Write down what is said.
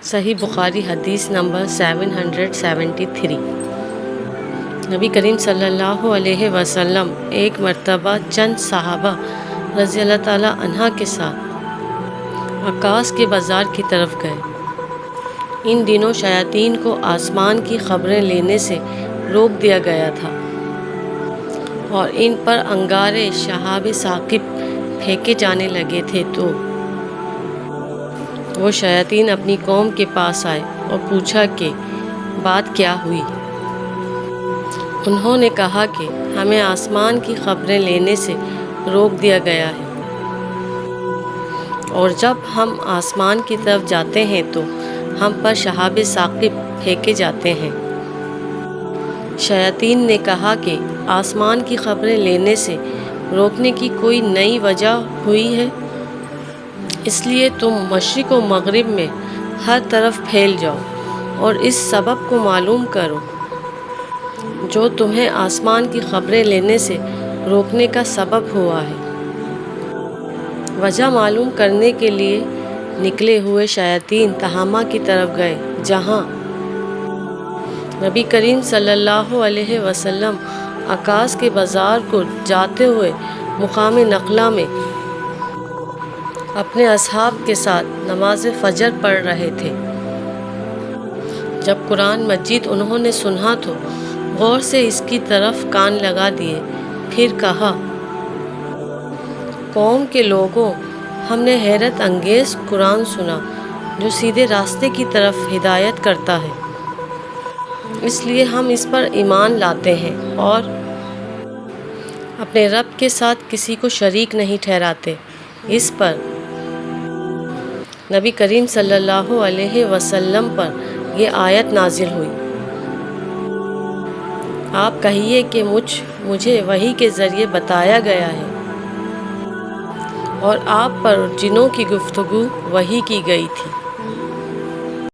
صحیح بخاری حدیث نمبر 773۔ نبی کریم صلی اللہ علیہ وسلم ایک مرتبہ چند صحابہ رضی اللہ تعالیٰ عنہ کے ساتھ عکاظ کے بازار کی طرف گئے۔ ان دنوں شیاطین کو آسمان کی خبریں لینے سے روک دیا گیا تھا اور ان پر انگارے شہاب ثاقب پھینکے جانے لگے تھے، تو وہ شیاطین اپنی قوم کے پاس آئے اور پوچھا کہ بات کیا ہوئی۔ انہوں نے کہا کہ ہمیں آسمان کی خبریں لینے سے روک دیا گیا ہے، اور جب ہم آسمان کی طرف جاتے ہیں تو ہم پر شہاب ثاقب پھینکے جاتے ہیں۔ شیاطین نے کہا کہ آسمان کی خبریں لینے سے روکنے کی کوئی نئی وجہ ہوئی ہے، اس لیے تم مشرق و مغرب میں ہر طرف پھیل جاؤ اور اس سبب کو معلوم کرو جو تمہیں آسمان کی خبریں لینے سے روکنے کا سبب ہوا ہے۔ وجہ معلوم کرنے کے لیے نکلے ہوئے شیاطین تہامہ کی طرف گئے، جہاں نبی کریم صلی اللہ علیہ وسلم عکاظ کے بازار کو جاتے ہوئے مقام نخلا میں اپنے اصحاب کے ساتھ نماز فجر پڑھ رہے تھے۔ جب قرآن مجید انہوں نے سنا تو غور سے اس کی طرف کان لگا دیے، پھر کہا، قوم کے لوگوں، ہم نے حیرت انگیز قرآن سنا جو سیدھے راستے کی طرف ہدایت کرتا ہے، اس لیے ہم اس پر ایمان لاتے ہیں اور اپنے رب کے ساتھ کسی کو شریک نہیں ٹھہراتے۔ اس پر نبی کریم صلی اللہ علیہ وسلم پر یہ آیت نازل ہوئی، آپ کہیے کہ مجھے وحی کے ذریعے بتایا گیا ہے اور آپ پر جنوں کی گفتگو وحی کی گئی تھی۔